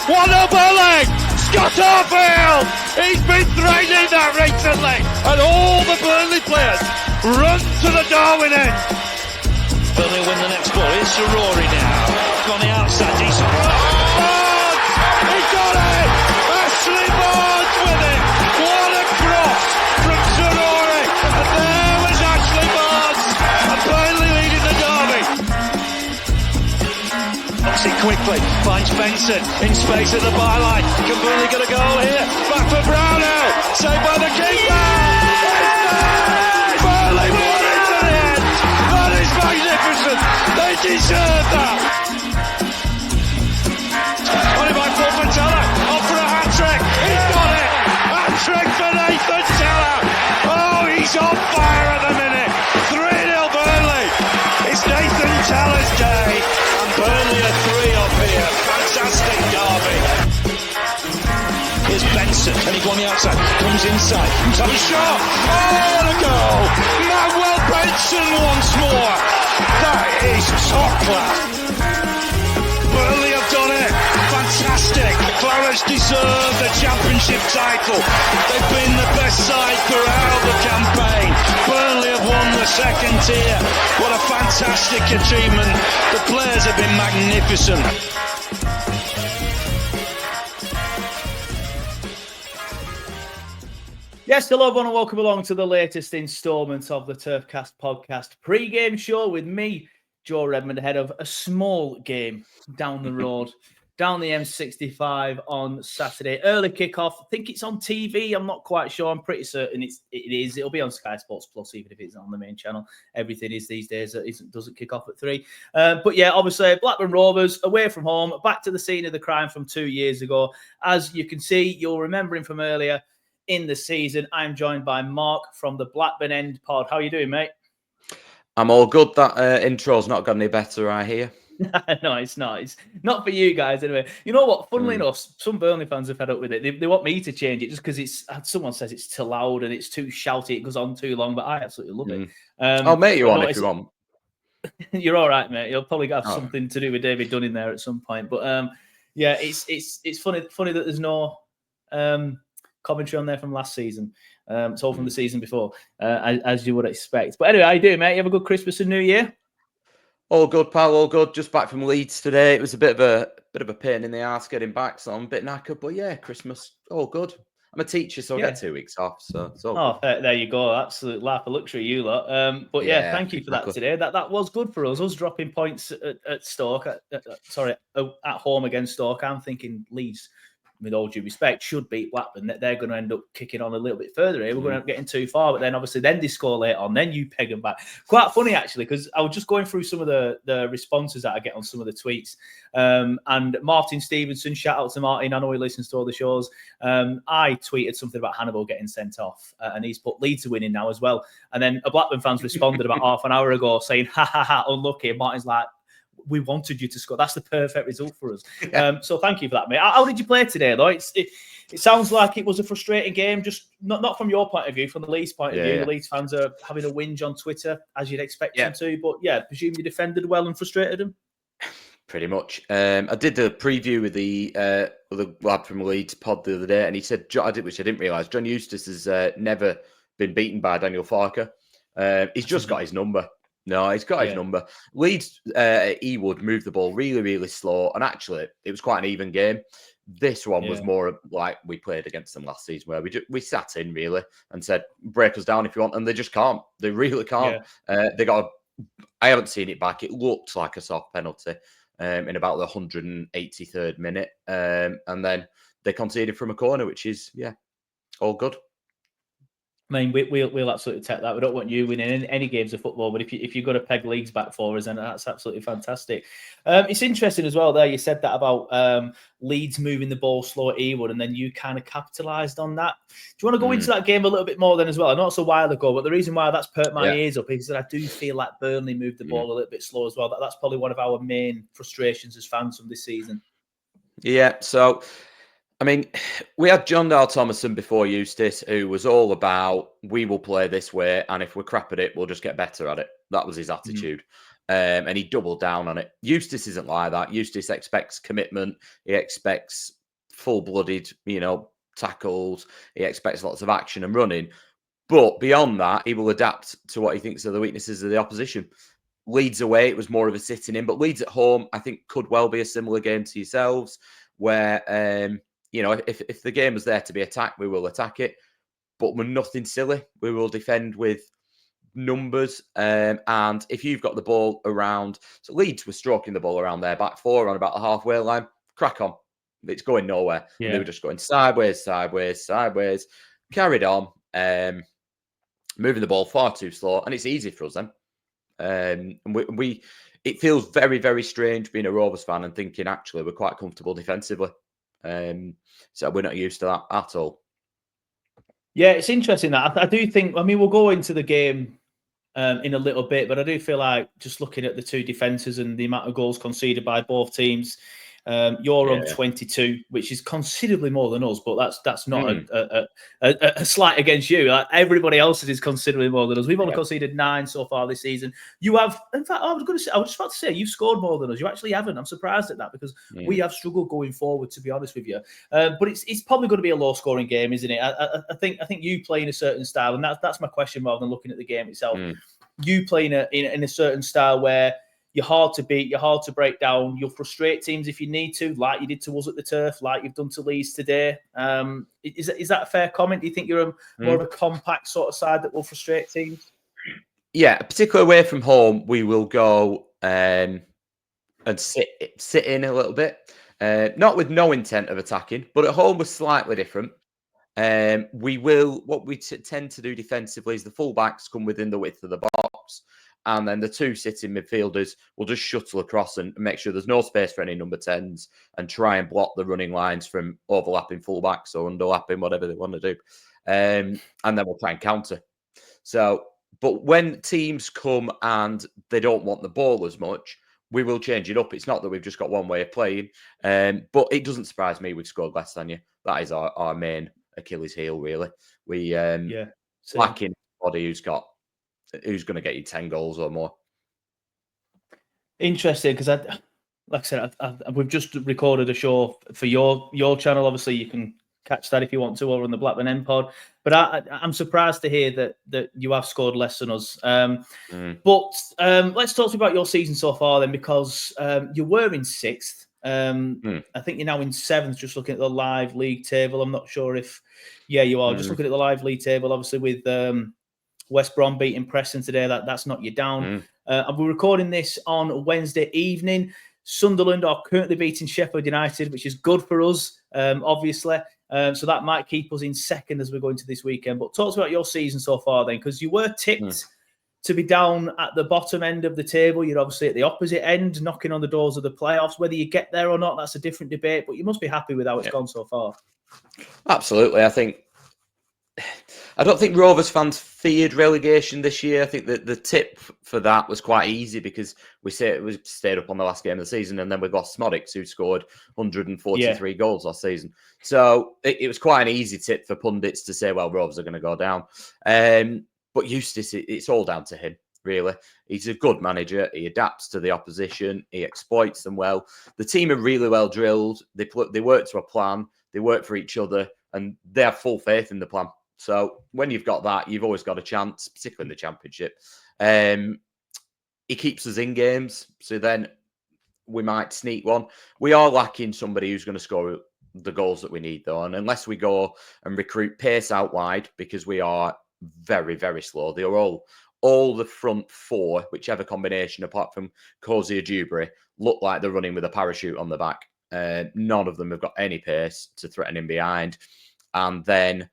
What a bullet! Scott Arfield! He's been threatening that recently. And all the Burnley players run to the Darwin end. Burnley win the next ball. Here's Rory now. On the outside. Decent. Barnes! He got it! Ashley Barnes with it! What a cross from Rory! And there was Ashley Barnes! And Burnley leading the derby. Knocks it quickly. Finds Benson in space at the byline. Can Burnley get a goal here? Back for Brownell. Saved by the keeper! Burnley won it to the end! That is magnificent! They deserve that! On by Paul Teller. Off for a hat-trick. He's got it! Hat-trick for Nathan Teller! Oh, he's on fire at the minute! 3-0 Burnley! It's Nathan Teller's day! And Burnley are 3 up here. Fantastic derby. Here's Benson. Can he go on the outside? Comes inside. Top shot. Oh, the goal! Manuel Benson once more! That is top class! Burnley have done it. Fantastic. Clarence deserve the championship title. They've been the best side throughout the campaign. Burnley have won the second tier. What a fantastic achievement. The players have been magnificent. Yes, hello everyone and welcome along to the latest instalment of the Turfcast podcast pre-game show with me, Joe Redmond, ahead of a small game down the road, down the M65 on Saturday. Early kickoff. I think it's on TV. I'm not quite sure. I'm pretty certain it is. It'll be on Sky Sports Plus, even if it's on the main channel. Everything is these days. It doesn't kick off at 3. But yeah, obviously, Blackburn Rovers away from home, back to the scene of the crime from 2 years ago. As you can see, you'll remember him from earlier in the season. I'm joined by Mark from the Blackburn End pod. How are you doing, mate? I'm all good. That intro's not got any better, I hear. No, it's not. It's not for you guys anyway. You know what? Funnily enough, some Burnley fans are fed up with it. They want me to change it just because someone says it's too loud and it's too shouty. It goes on too long, but I absolutely love it. I'll make you on if you want. You're all right, mate. You'll probably have something to do with David Dunn in there at some point. But yeah, it's funny that there's no commentary on there from last season. It's all from the season before, as you would expect. But anyway, how you doing, mate? You have a good Christmas and New Year? All good, pal. All good. Just back from Leeds today. It was a bit of a pain in the arse getting back, so I'm a bit knackered. But yeah, Christmas, all good. I'm a teacher, so I get 2 weeks off. So it's all good. There you go. Absolute life of luxury, you lot. But yeah, thank you for that today. That was good for us. Us dropping points at Stoke. At home against Stoke. I'm thinking Leeds, with all due respect, should beat Blackburn. That they're going to end up kicking on a little bit further here. We're going to end up getting too far, but then obviously they score late on. Then you peg them back. Quite funny, actually, because I was just going through some of the responses that I get on some of the tweets. And Martin Stevenson, shout out to Martin. I know he listens to all the shows. I tweeted something about Hannibal getting sent off, and he's put Leeds are winning now as well. And then a Blackburn fans responded about half an hour ago saying, ha, ha, ha, unlucky. And Martin's like, we wanted you to score. That's the perfect result for us. So thank you for that, mate. How did you play today, though? It sounds like it was a frustrating game, just not from your point of view, from the Leeds point of view. The Leeds fans are having a whinge on Twitter, as you'd expect them to. But yeah, presume you defended well and frustrated them? Pretty much. I did a preview with the lad from Leeds pod the other day, and he said, which I didn't realise, John Eustace has never been beaten by Daniel Farker. He's just got his number. No, he's got his number. Leeds, Ewood moved the ball really, really slow. And actually, it was quite an even game. This one was more like we played against them last season, where we sat in, really, and said, break us down if you want. And they just can't. They really can't. I haven't seen it back. It looked like a soft penalty in about the 183rd minute. And then they conceded from a corner, which is, all good. I mean, we'll absolutely take that. We don't want you winning any games of football, but if you've got to peg leagues back for us, then that's absolutely fantastic. It's interesting as well there. You said that about Leeds moving the ball slow at Ewood, and then you kind of capitalised on that. Do you want to go into that game a little bit more then as well? I know it's a while ago, but the reason why that's perked my ears up is that I do feel like Burnley moved the ball a little bit slow as well. That's probably one of our main frustrations as fans from this season. Yeah, so... I mean, we had John Dale Thomason before Eustace, who was all about, we will play this way, and if we're crap at it, we'll just get better at it. That was his attitude. And he doubled down on it. Eustace isn't like that. Eustace expects commitment. He expects full-blooded, tackles. He expects lots of action and running. But beyond that, he will adapt to what he thinks are the weaknesses of the opposition. Leeds away, it was more of a sitting in, but Leeds at home, I think, could well be a similar game to yourselves, where if the game was there to be attacked, we will attack it, but we're nothing silly. We will defend with numbers, and if you've got the ball around, so Leeds were stroking the ball around their back four on about the halfway line. Crack on, it's going nowhere. Yeah. They were just going sideways, carried on, moving the ball far too slow, and it's easy for us then. And it feels very, very strange being a Rovers fan and thinking actually we're quite comfortable defensively. So we're not used to that at all. Yeah, it's interesting that I do think. I mean, we'll go into the game in a little bit, but I do feel like just looking at the two defences and the amount of goals conceded by both teams. You're on 22, which is considerably more than us, but that's not a slight against you. Like, everybody else is considerably more than us. We've only conceded 9 so far this season. You have, in fact, I was just about to say, you've scored more than us. You actually haven't. I'm surprised at that because we have struggled going forward, to be honest with you. But it's probably going to be a low-scoring game, isn't it? I think you play in a certain style, and that's my question rather than looking at the game itself. You play in a certain style where you're hard to beat, you're hard to break down, you'll frustrate teams if you need to, like you did to us at the Turf, like you've done to Leeds today. Is that a fair comment? Do you think you're more of a compact sort of side that will frustrate teams? Yeah, particularly away from home, we will go and sit in a little bit, not with no intent of attacking, but at home we're slightly different. What we tend to do defensively is the fullbacks come within the width of the box, and then the two sitting midfielders will just shuttle across and make sure there's no space for any number 10s and try and block the running lines from overlapping fullbacks or underlapping, whatever they want to do. And then we'll try and counter. But when teams come and they don't want the ball as much, we will change it up. It's not that we've just got one way of playing, but it doesn't surprise me we've scored less than you. That is our main Achilles heel, really. We lacking somebody who's going to get you 10 goals or more. Interesting, because like I said, we've just recorded a show for your channel. Obviously, you can catch that if you want to over on the Blackburn End Pod. But I'm surprised to hear that you have scored less than us. But let's talk about your season so far then, because you were in 6th. I think you're now in 7th, just looking at the live league table. I'm not sure if, you are. Just looking at the live league table, obviously with West Brom beating Preston today, that's knocked you down. And we're recording this on Wednesday evening. Sunderland are currently beating Sheffield United, which is good for us, obviously. So that might keep us in 2nd as we go into this weekend. But talk about your season so far then, because you were tipped to be down at the bottom end of the table. You're obviously at the opposite end, knocking on the doors of the playoffs. Whether you get there or not, that's a different debate, but you must be happy with how it's gone so far. Absolutely. I don't think Rovers fans feared relegation this year. I think that the tip for that was quite easy because we stayed up on the last game of the season, and then we lost Smodics, who scored 143 goals last season. So it was quite an easy tip for pundits to say, well, Rovers are going to go down. But Eustace, it's all down to him, really. He's a good manager. He adapts to the opposition. He exploits them well. The team are really well drilled. They work to a plan. They work for each other, and they have full faith in the plan. So when you've got that, you've always got a chance, particularly in the Championship. He keeps us in games, so then we might sneak one. We are lacking somebody who's going to score the goals that we need, though. And unless we go and recruit pace out wide, because we are very, very slow. They are all the front 4, whichever combination, apart from Cozy or Dewberry, look like they're running with a parachute on the back. None of them have got any pace to threaten him behind. And then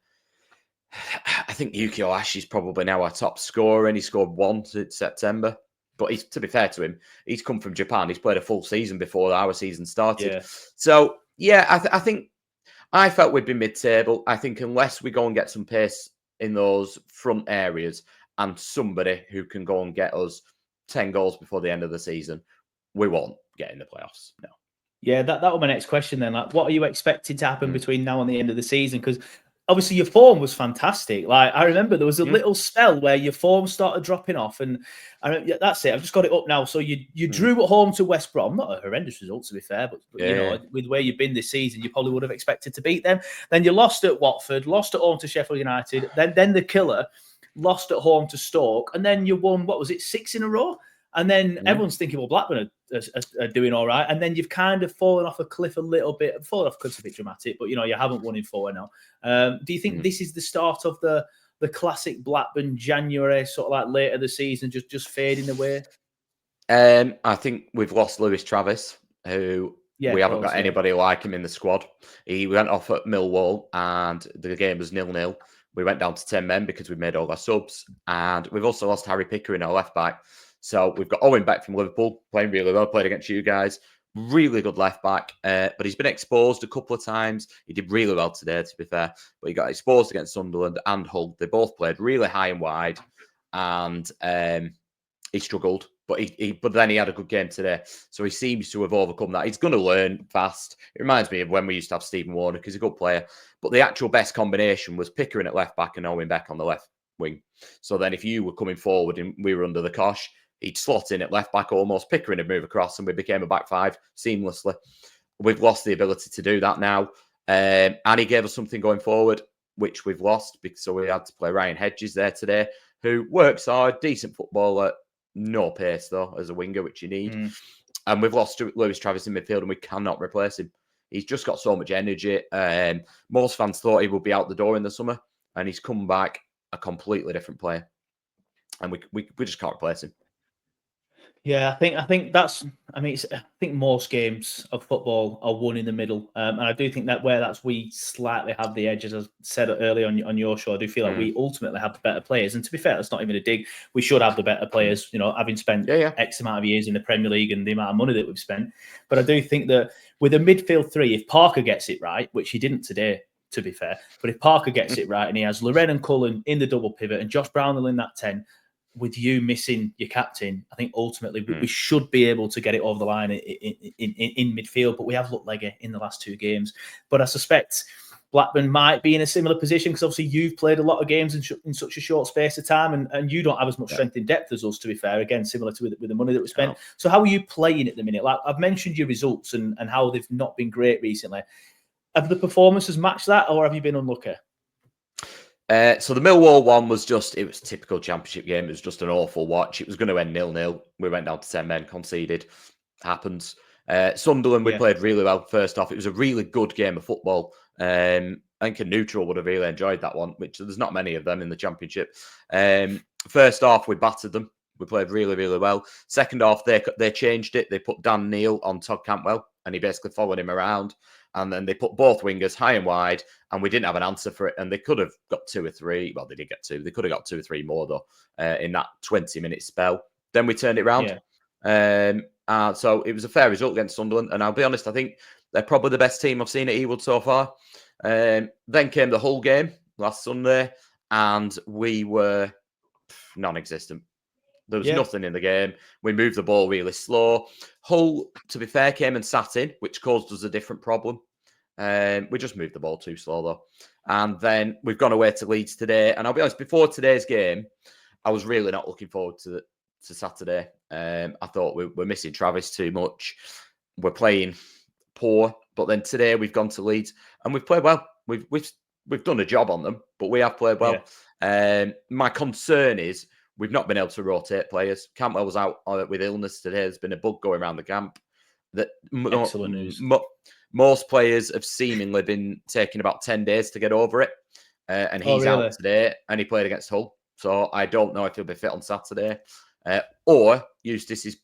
I think Yuki Ohashi is probably now our top scorer, and he scored 1 in September. But to be fair to him, he's come from Japan. He's played a full season before our season started. Yeah. So, I think I felt we'd be mid-table. I think unless we go and get some pace in those front areas and somebody who can go and get us 10 goals before the end of the season, we won't get in the playoffs. No. Yeah, that was my next question then. Like, what are you expecting to happen between now and the end of the season? Because obviously your form was fantastic. Like, I remember there was a little spell where your form started dropping off, and that's it. I've just got it up now. So you drew at home to West Brom, not a horrendous result to be fair, but you know, with where you've been this season, you probably would have expected to beat them. Then you lost at Watford, lost at home to Sheffield United, then the killer, lost at home to Stoke, and then you won, what was it, 6 in a row? And then everyone's thinking, well, Blackburn are doing all right. And then you've kind of fallen off a cliff a little bit. Fallen off a cliff's a bit dramatic, but, you know, you haven't won in 4 now. Do you think this is the start of the classic Blackburn January, sort of like later the season, just fading away? I think we've lost Lewis Travis, who we haven't got anybody like him in the squad. He went off at Millwall and the game was 0-0. We went down to 10 men because we made all our subs. And we've also lost Harry Pickering, our left back. So we've got Owen Beck from Liverpool, playing really well, played against you guys. Really good left back, but he's been exposed a couple of times. He did really well today, to be fair, but he got exposed against Sunderland and Hull. They both played really high and wide, and he struggled. But but then he had a good game today, so he seems to have overcome that. He's going to learn fast. It reminds me of when we used to have Stephen Warner, because he's a good player. But the actual best combination was Pickering at left back and Owen Beck on the left wing. So then if you were coming forward and we were under the cosh, he'd slot in at left back almost. Pickering would move across and we became a back five seamlessly. We've lost the ability to do that now. And he gave us something going forward, which we've lost, because so we had to play Ryan Hedges there today, who works hard, decent footballer, no pace though, as a winger, which you need. And we've lost Lewis Travis in midfield and we cannot replace him. He's just got so much energy. Most fans thought he would be out the door in the summer, and he's come back a completely different player. And we just can't replace him. Yeah, I think that's. I mean, I think most games of football are won in the middle, and I do think that we slightly have the edge, as I said earlier on your show. I do feel like we ultimately have the better players, and to be fair, that's not even a dig. We should have the better players, you know, having spent X amount of years in the Premier League and the amount of money that we've spent. But I do think that with a midfield three, if Parker gets it right, which he didn't today, to be fair, but if Parker gets it right and he has Loren and Cullen in the double pivot and Josh Brownhill in that 10. With you missing your captain, I think ultimately we should be able to get it over the line in midfield. But we have looked leggy in the last 2 games. But I suspect Blackburn might be in a similar position, because obviously you've played a lot of games in such a short space of time, and you don't have as much strength in depth as us, to be fair. Again, similar to with the money that we spent. No. So how are you playing at the minute? Like, I've mentioned your results and how they've not been great recently. Have the performances matched that, or have you been unlucky? So the Millwall one was it was a typical championship game. It was just an awful watch. It was going to end 0-0. We went down to 10 men, conceded. Happens. Sunderland, we played really well first off. It was a really good game of football. I think a neutral would have really enjoyed that one, which there's not many of them in the championship. First off, we battered them. We played really, really well. Second off, they changed it. They put Dan Neil on Todd Cantwell, and he basically followed him around. And then they put both wingers high and wide, and we didn't have an answer for it. And they could have got 2 or 3. Well, they did get 2. They could have got 2 or 3 more, though, in that 20-minute spell. Then we turned it around. So it was a fair result against Sunderland. And I'll be honest, I think they're probably the best team I've seen at Ewood so far. Then came the Hull game last Sunday, and we were non-existent. There was nothing in the game. We moved the ball really slow. Hull, to be fair, came and sat in, which caused us a different problem. We just moved the ball too slow, though. And then we've gone away to Leeds today. And I'll be honest, before today's game, I was really not looking forward to Saturday. I thought we're missing Travis too much. We're playing poor. But then today we've gone to Leeds and we've played well. We've done a job on them, but we have played well. My concern is we've not been able to rotate players. Cantwell was out with illness today. There's been a bug going around the camp. Excellent news. Most players have seemingly been taking about 10 days to get over it. And he's out today, and he played against Hull. So I don't know if he'll be fit on Saturday. Or Eustace is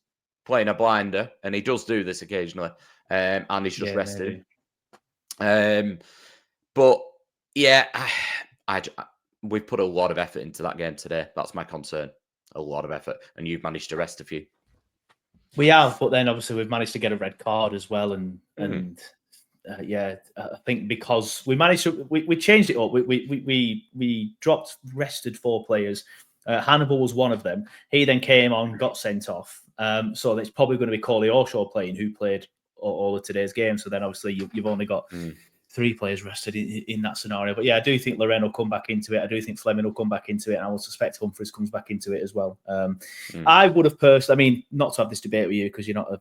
playing a blinder, and he does do this occasionally. And he's just rested. But yeah, we've put a lot of effort into that game today. That's my concern. A lot of effort. And you've managed to rest a few. We have, but then obviously we've managed to get a red card as well. And I think because we managed to, we changed it up. We dropped rested 4 players. Hannibal was one of them. He then came on, got sent off. So it's probably going to be Corley Orshaw playing, who played all of today's game. So then obviously you've only got 3 players rested in that scenario. But yeah, I do think Loren will come back into it. I do think Fleming will come back into it, and I will suspect Humphries comes back into it as well. I would have personally, I mean, not to have this debate with you because you don't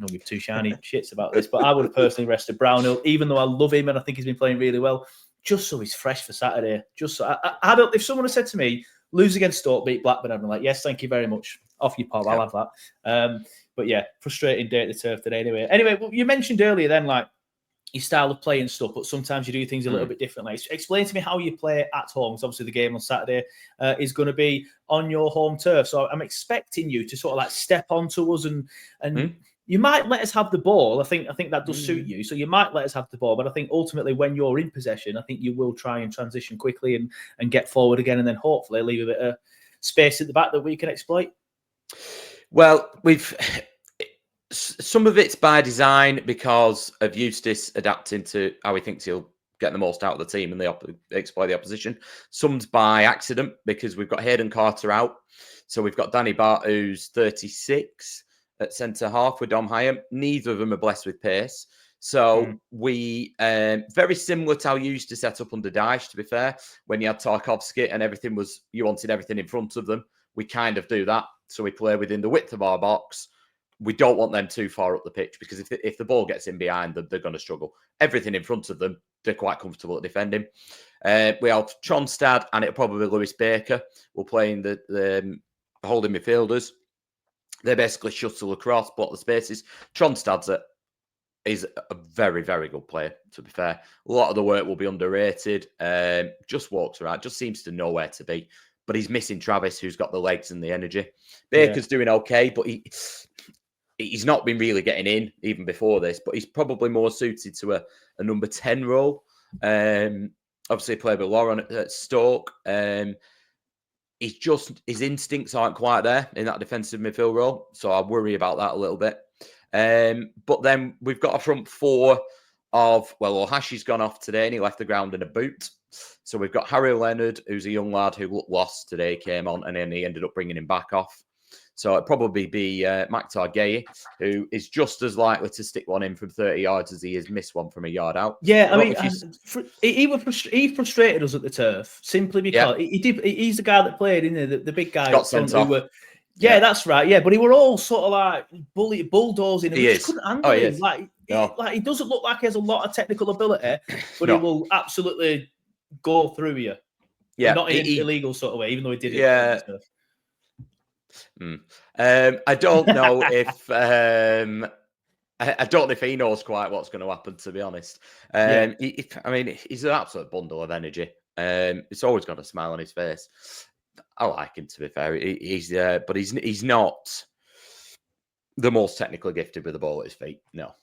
give too shiny shits about this, but I would have personally rested Brownhill, even though I love him and I think he's been playing really well, just so he's fresh for Saturday. Just so I don't. If someone had said to me, lose against Stoke, beat Blackburn, I'd be like, yes, thank you very much. Off you pop, I'll have that. But yeah, frustrating day at the turf today. Anyway, well, you mentioned earlier then like your style of play and stuff, but sometimes you do things a little bit differently. Explain to me how you play at home. Because obviously the game on Saturday is going to be on your home turf. So I'm expecting you to sort of like step onto us and you might let us have the ball. I think that does suit you. So you might let us have the ball, but I think ultimately when you're in possession, I think you will try and transition quickly and get forward again, and then hopefully leave a bit of space at the back that we can exploit. Well, some of it's by design because of Eustace adapting to how he thinks he'll get the most out of the team and exploit the opposition. Some's by accident because we've got Hayden Carter out. So we've got Danny Bart, who's 36 at centre half with Dom Hyam. Neither of them are blessed with pace. So we, very similar to how you used to set up under Dyche, to be fair, when you had Tarkovsky and you wanted everything in front of them. We kind of do that. So we play within the width of our box. We don't want them too far up the pitch because if the ball gets in behind them, they're going to struggle. Everything in front of them, they're quite comfortable at defending. We have Tronstad and it'll probably be Lewis Baker. We're playing the holding midfielders. They basically shuttle across, block the spaces. Tronstad is a very, very good player, to be fair. A lot of the work will be underrated. Just walks around, just seems to know where to be. But he's missing Travis, who's got the legs and the energy. Baker's doing okay, but he's not been really getting in even before this, but he's probably more suited to a number 10 role. Obviously, played with Lauren at Stoke. His instincts aren't quite there in that defensive midfield role, so I worry about that a little bit. But then we've got a front four of, Ohashi's gone off today and he left the ground in a boot. So we've got Harry Leonard, who's a young lad who looked lost today, came on, and then he ended up bringing him back off. So it'd probably be Maktar Gueye, who is just as likely to stick one in from 30 yards as he is miss one from a yard out. Yeah, I mean, he frustrated us at the turf simply because he's the guy that played in there, the big guy. Got sent off. Yeah, that's right. Yeah, but he were all sort of like bulldozing him. He just couldn't handle him. He doesn't look like he has a lot of technical ability, but he will absolutely go through you. Yeah, not in an illegal sort of way, even though he did it. Yeah. I don't know if I don't know if he knows quite what's going to happen, to be honest. He's an absolute bundle of energy. It's always got a smile on his face. I like him, to be fair. But he's not the most technically gifted with the ball at his feet. No,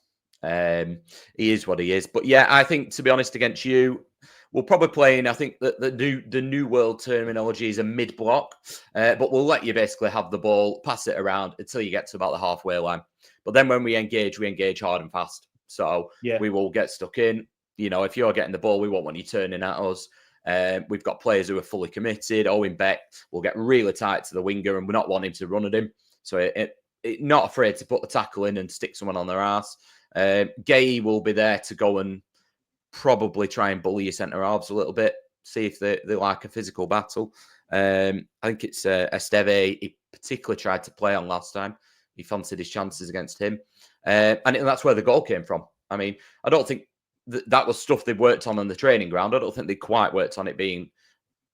he is what he is. But yeah, I think, to be honest, against you, we'll probably play in, I think that the new world terminology is a mid block, but we'll let you basically have the ball, pass it around until you get to about the halfway line. But then when we engage hard and fast. So we will get stuck in. You know, if you're getting the ball, we won't want you turning at us. We've got players who are fully committed. Owen Beck will get really tight to the winger and we're not wanting to run at him. So not afraid to put the tackle in and stick someone on their ass. Gay will be there to go and probably try and bully your centre halves a little bit, see if they like a physical battle. I think it's Esteve he particularly tried to play on last time. He fancied his chances against him. And that's where the goal came from. I mean, I don't think that was stuff they worked on the training ground. I don't think they quite worked on it being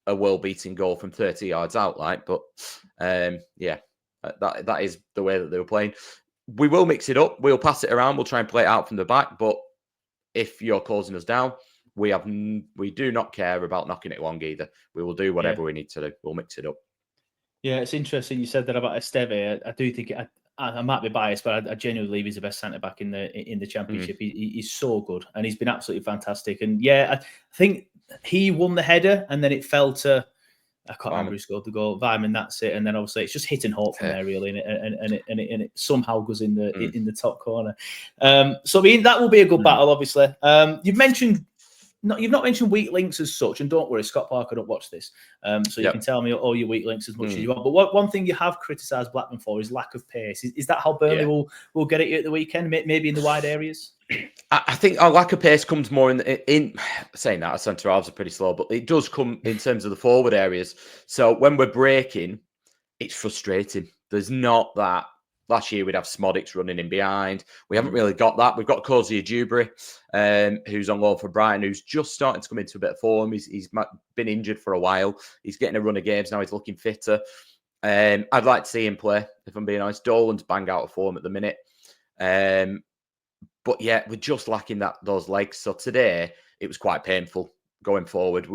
a world-beating goal from 30 yards out, but that is the way that they were playing. We will mix it up. We'll pass it around. We'll try and play it out from the back, but if you're closing us down, we do not care about knocking it long either. We will do whatever we need to do. We'll mix it up. Yeah, it's interesting you said that about Esteve. I do think I might be biased, but I genuinely believe he's the best centre back in the Championship. He's so good, and he's been absolutely fantastic. And yeah, I think he won the header, and then it fell to I can't remember who scored the goal. Vyman, that's it. And then obviously it's just hit and hope from there, really, and it somehow goes in the top corner. So I mean that will be a good battle, obviously. You've mentioned you've not mentioned weak links as such, and don't worry, Scott Parker don't watch this, so you can tell me all your weak links as much as you want. But one thing you have criticised Blackburn for is lack of pace. Is that how Burnley will get at you at the weekend? Maybe in the wide areas. I think our lack of pace comes more in saying that our centre halves are pretty slow, but it does come in terms of the forward areas. So when we're breaking, it's frustrating. There's not that. Last year we'd have Smodics running in behind. We haven't really got that. We've got Cozy Dewberry, who's on loan for Brighton, who's just starting to come into a bit of form. He's been injured for a while. He's getting a run of games now. He's looking fitter. I'd like to see him play, if I'm being honest. Dolan's bang out of form at the minute. But yeah, we're just lacking those legs. So today, it was quite painful going forward.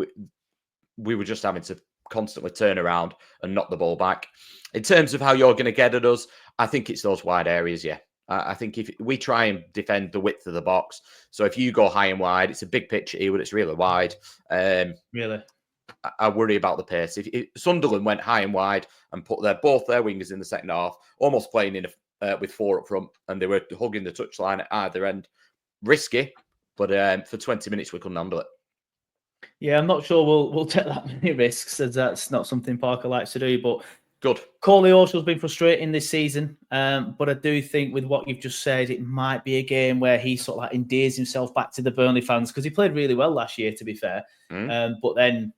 We were just having to constantly turn around and knock the ball back. In terms of how you're going to get at us, I think it's those wide areas, yeah. I think if we try and defend the width of the box, so if you go high and wide, it's a big pitch here, but it's really wide. Really? I worry about the pace. If Sunderland went high and wide and put both their wingers in the second half, almost playing with 4 up front, and they were hugging the touchline at either end, risky, but for 20 minutes we couldn't handle it. Yeah, I'm not sure we'll take that many risks, as that's not something Parker likes to do. But good. Corley Orshaw's been frustrating this season, but I do think with what you've just said, it might be a game where he sort of like endears himself back to the Burnley fans, because he played really well last year, to be fair. But then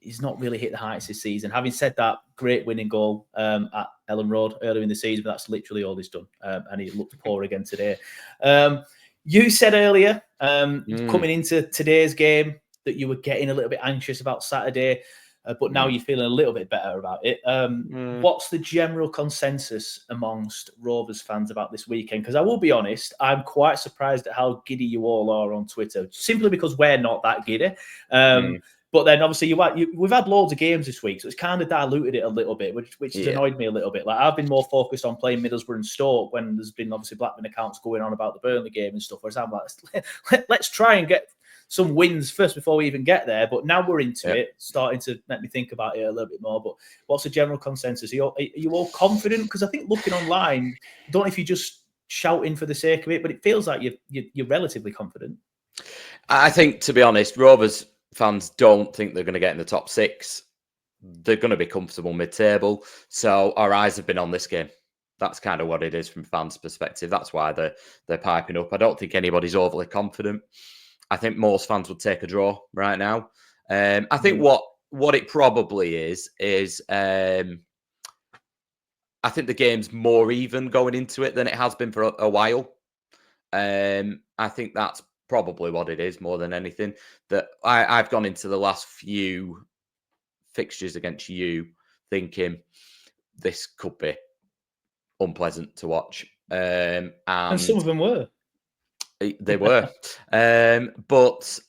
he's not really hit the heights this season. Having said that, great winning goal at Ellen Road earlier in the season, but that's literally all he's done, and he looked poor again today. You said earlier, coming into today's game, that you were getting a little bit anxious about Saturday, but now you're feeling a little bit better about it. What's the general consensus amongst Rovers fans about this weekend? Because I will be honest, I'm quite surprised at how giddy you all are on Twitter, simply because we're not that giddy. But then obviously we've had loads of games this week, so it's kind of diluted it a little bit, which has annoyed me a little bit. Like, I've been more focused on playing Middlesbrough and Stoke when there's been obviously Blackburn accounts going on about the Burnley game and stuff. Whereas I'm like, let's try and get some wins first before we even get there. But now we're into it, starting to make me think about it a little bit more. But what's the general consensus? Are you all confident? Because I think looking online, I don't know if you're just shouting for the sake of it, but it feels like you're relatively confident. I think, to be honest, Rovers fans don't think they're going to get in the top 6. They're going to be comfortable mid-table. So our eyes have been on this game. That's kind of what it is from fans' perspective. That's why they're piping up. I don't think anybody's overly confident. I think most fans would take a draw right now. I think what it probably is I think the game's more even going into it than it has been for a while. I think that's probably what it is more than anything. That I've gone into the last few fixtures against you thinking this could be unpleasant to watch. And some of them were. They were. But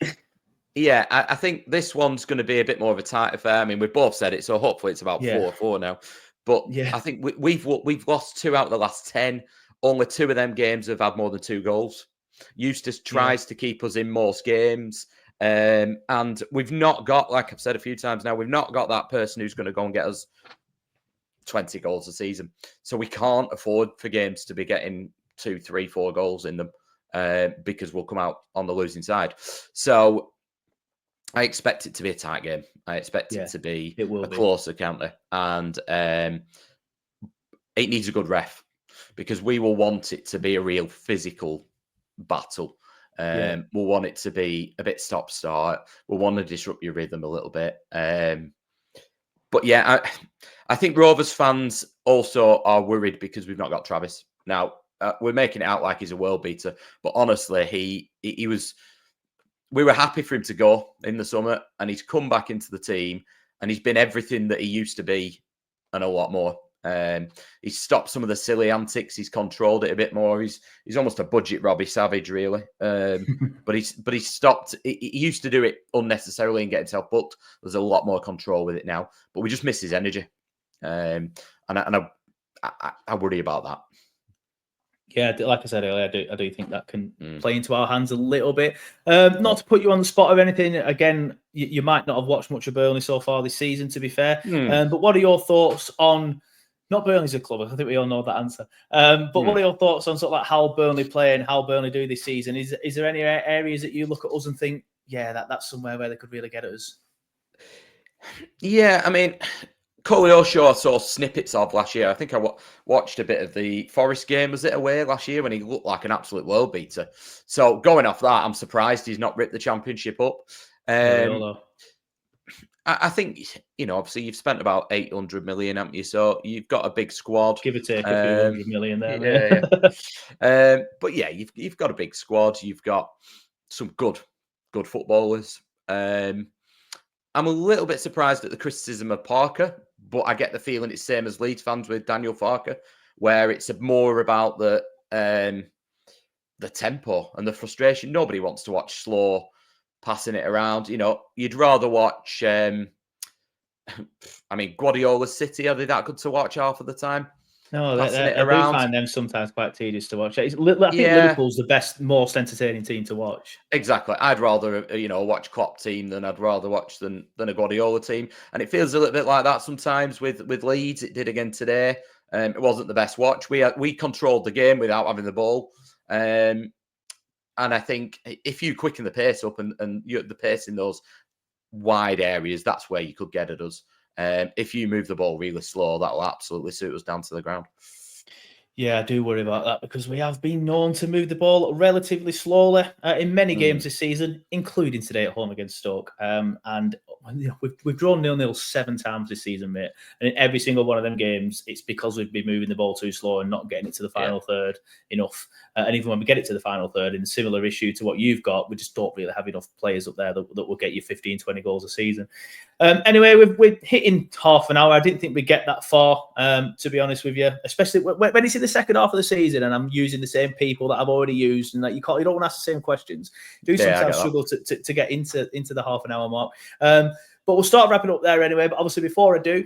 yeah, I think this one's going to be a bit more of a tight affair. I mean, we've both said it, so hopefully it's about 4-4 now. But I think we've lost 2 out of the last 10. Only 2 of them games have had more than 2 goals. Eustace tries to keep us in most games. And we've not got, like I've said a few times now, we've not got that person who's going to go and get us 20 goals a season. So we can't afford for games to be getting 2, 3, 4 goals in them. Because we'll come out on the losing side. So I expect it to be a tight game. I expect it to be a closer counter. And it needs a good ref, because we will want it to be a real physical battle. We'll want it to be a bit stop-start. We'll want to disrupt your rhythm a little bit. But yeah, I think Rovers fans also are worried because we've not got Travis. Now, we're making it out like he's a world beater, but honestly, he was. We were happy for him to go in the summer, and he's come back into the team, and he's been everything that he used to be, and a lot more. He's stopped some of the silly antics. He's controlled it a bit more. He's almost a budget Robbie Savage, really. But he's stopped. He used to do it unnecessarily and get himself booked. There's a lot more control with it now, but we just miss his energy, and I worry about that. Yeah, like I said earlier, I do think that can play into our hands a little bit. Not to put you on the spot or anything. Again, you might not have watched much of Burnley so far this season, to be fair. But what are your thoughts on, not Burnley as a club? I think we all know that answer. But what are your thoughts on sort of like how Burnley play and how Burnley do this season? Is there any areas that you look at us and think that's somewhere where they could really get at us. Yeah, I mean, Coley O'Shaw saw snippets of last year. I think I watched a bit of the Forest game, was it, away last year, when he looked like an absolute world beater. So going off that, I'm surprised he's not ripped the Championship up. I think, obviously you've spent about 800 million, haven't you? So you've got a big squad. Give or take a few 100 million there. Yeah. But yeah, you've got a big squad. You've got some good footballers. I'm a little bit surprised at the criticism of Parker, but I get the feeling it's same as Leeds fans with Daniel Farke, where it's more about the tempo and the frustration. Nobody wants to watch slow passing it around. You'd rather watch. Guardiola's City, are they that good to watch half of the time? No, I do find them sometimes quite tedious to watch. I think Liverpool's the best, most entertaining team to watch. Exactly. I'd rather, watch Klopp team than I'd rather watch than a Guardiola team. And it feels a little bit like that sometimes with Leeds. It did again today. It wasn't the best watch. We controlled the game without having the ball. And I think if you quicken the pace up and the pace in those wide areas, that's where you could get at us. If you move the ball really slow, that'll absolutely suit us down to the ground. Yeah, I do worry about that because we have been known to move the ball relatively slowly in many games this season, including today at home against Stoke. And we've drawn 0-0 7 times this season, mate. And in every single one of them games, it's because we've been moving the ball too slow and not getting it to the final third enough. And even when we get it to the final third, in a similar issue to what you've got, we just don't really have enough players up there that will get you 15, 20 goals a season. Anyway, we're hitting half an hour. I didn't think we'd get that far, to be honest with you, especially when it's in the second half of the season and I'm using the same people that I've already used and that you don't want to ask the same questions. Do sometimes struggle to get into the half an hour mark. But we'll start wrapping up there anyway. But obviously, before I do,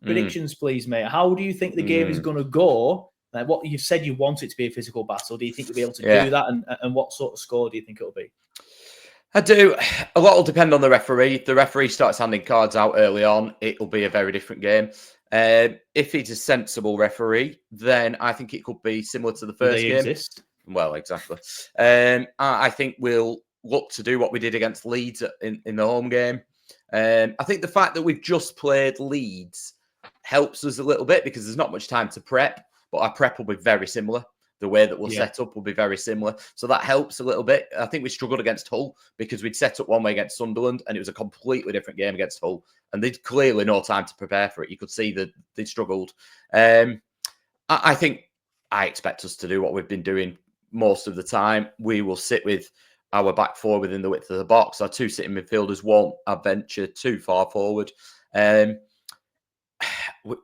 predictions, please, mate. How do you think the game is going to go? Like what you said, you want it to be a physical battle. Do you think you'll be able to do that? And what sort of score do you think it'll be? I do. A lot will depend on the referee. If the referee starts handing cards out early on, it'll be a very different game. If it's a sensible referee, then I think it could be similar to the first game. Exist? Well, exactly. I think we'll look to do what we did against Leeds in the home game. I think the fact that we've just played Leeds helps us a little bit because there's not much time to prep, but our prep will be very similar. The way that we'll set up will be very similar. So that helps a little bit. I think we struggled against Hull because we'd set up one way against Sunderland and it was a completely different game against Hull. And they'd clearly no time to prepare for it. You could see that they struggled. I expect us to do what we've been doing most of the time. We will sit with our back four within the width of the box. Our two sitting midfielders won't adventure too far forward.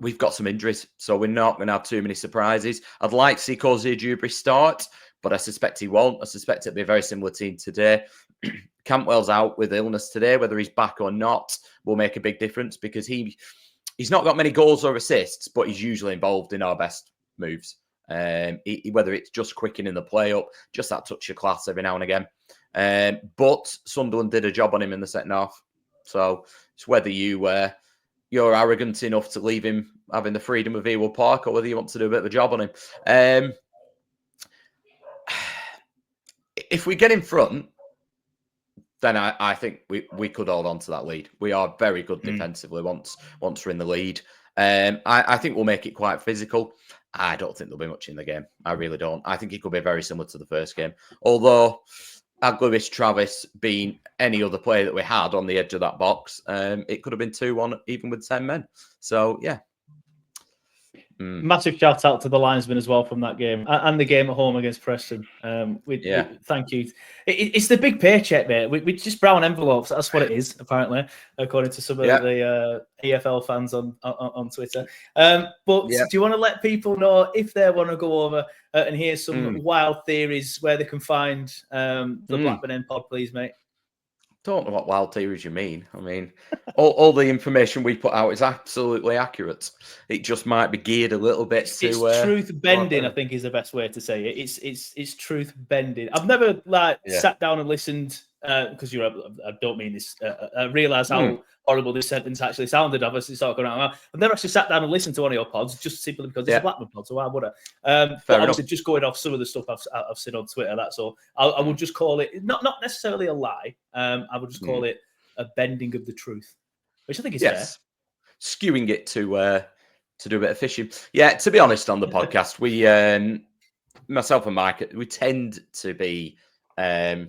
We've got some injuries, so we're not going to have too many surprises. I'd like to see Cozier Dewberry start, but I suspect he won't. I suspect it'll be a very similar team today. Cantwell's out with illness today. Whether he's back or not will make a big difference because he's not got many goals or assists, but he's usually involved in our best moves. Whether it's just quickening the play up, just that touch of class every now and again. But Sunderland did a job on him in the second half. So it's whether you're arrogant enough to leave him having the freedom of Ewood Park or whether you want to do a bit of a job on him. If we get in front, then I think we could hold on to that lead. We are very good defensively once we're in the lead. I think we'll make it quite physical. I don't think there'll be much in the game. I really don't. I think it could be very similar to the first game. Although, had Lewis Travis being any other player that we had on the edge of that box, it could have been 2-1 even with 10 men. So, yeah. Massive shout out to the linesman as well from that game and the game at home against Preston. Thank you. It's the big paycheck, mate. We just brown envelopes. That's what it is, apparently, according to some of the EFL fans on Twitter. Do you want to let people know if they want to go over and hear some wild theories where they can find the Blackburn End Pod, please, mate? Don't know what wild theories you mean. I mean, all the information we put out is absolutely accurate. It just might be geared a little bit to truth bending. I think is the best way to say it. It's truth bending. I've never sat down and listened because I don't mean this. I realise how horrible this sentence actually sounded. Obviously, talking around. I've never actually sat down and listened to one of your pods, just simply because it's a Blackburn pod. So why would I? But obviously, just going off some of the stuff I've seen on Twitter, that's all. I would just call it not necessarily a lie. I would just call it a bending of the truth, which I think is fair. Skewing it to do a bit of fishing. Yeah, to be honest, on the podcast, we, myself and Mike, we tend to be, I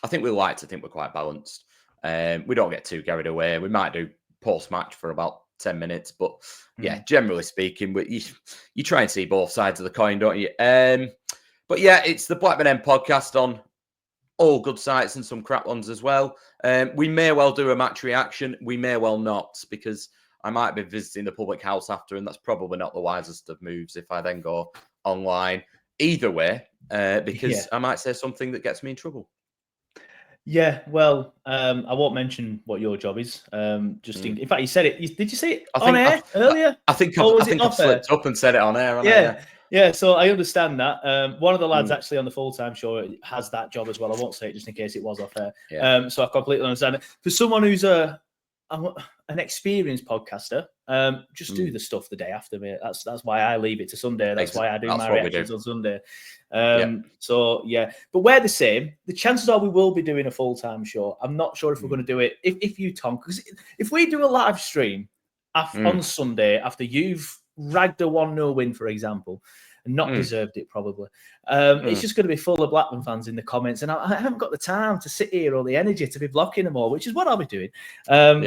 think we like to think we're quite balanced. We don't get too carried away. We might do post-match for about 10 minutes, but yeah, generally speaking, you try and see both sides of the coin, don't you? But yeah, it's the Blackburn End podcast on all good sites and some crap ones as well. We may well do a match reaction. We may well not, because I might be visiting the public house after, and that's probably not the wisest of moves if I then go online. Either way, because I might say something that gets me in trouble. Yeah, well, I won't mention what your job is. In fact, you said it. Did you say it on air earlier? I think I've slipped up and said it on air. Yeah, so I understand that. One of the lads actually on the full-time show has that job as well. I won't say it just in case it was off air. So I completely understand it. For someone who's an experienced podcaster, just do the stuff the day after, mate. That's why I leave it to Sunday. That's why I do my reactions on Sunday. So yeah, but we're the same. The chances are we will be doing a full-time show. I'm not sure if we're going to do it if you, Tom, because if we do a live stream on Sunday after you've ragged a 1-0 win, for example, and not deserved it probably, it's just going to be full of Blackburn fans in the comments, and I haven't got the time to sit here or the energy to be blocking them all, which is what I'll be doing.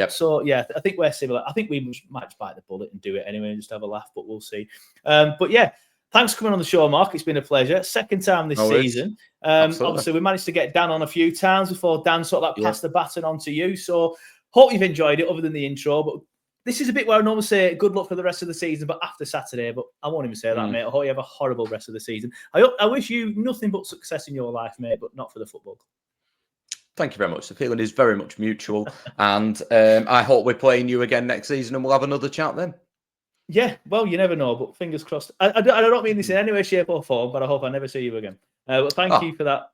So yeah, I think we're similar. I think we might just bite the bullet and do it anyway and just have a laugh, but we'll see. But yeah, thanks for coming on the show, Mark. It's been a pleasure. Second time this season. Obviously, we managed to get Dan on a few times before Dan sort of passed the baton on to you. So hope you've enjoyed it, other than the intro. But this is a bit where I normally say good luck for the rest of the season, but after Saturday. But I won't even say that, mate. I hope you have a horrible rest of the season. I wish you nothing but success in your life, mate, but not for the football. Thank you very much. The feeling is very much mutual. And I hope we're playing you again next season and we'll have another chat then. Yeah, well, you never know, but fingers crossed. I don't mean this in any way, shape or form, but I hope I never see you again. But thank you for that.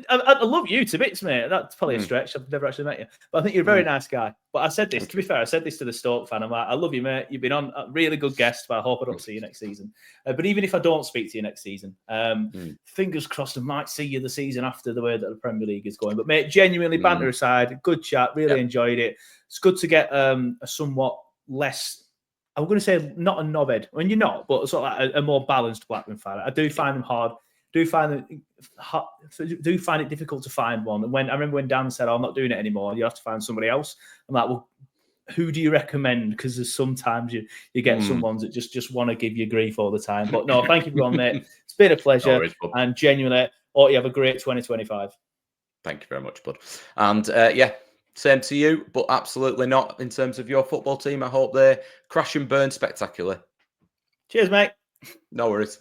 I love you to bits, mate. That's probably a stretch. I've never actually met you, but I think you're a very nice guy. But I said this, to be fair, I said this to the Stoke fan. I'm like, I love you, mate. You've been on a really good guest, but I hope I don't see you next season. But even if I don't speak to you next season, fingers crossed I might see you the season after, the way that the Premier League is going. But mate, genuinely, banter aside, good chat. Really enjoyed it. It's good to get a somewhat less, I'm going to say not a knobhead. I mean, you're not, but sort of like a more balanced Blackburn fan. I do find them hard. Do find it difficult to find one. And I remember when Dan said, "I'm not doing it anymore. You have to find somebody else." I'm like, "Well, who do you recommend?" Because there's sometimes you get some ones that just want to give you grief all the time. But no, thank you for on, mate. It's been a pleasure, and genuinely, you have a great 2025. Thank you very much, bud. And same to you, but absolutely not in terms of your football team. I hope they crash and burn spectacularly. Cheers, mate. No worries.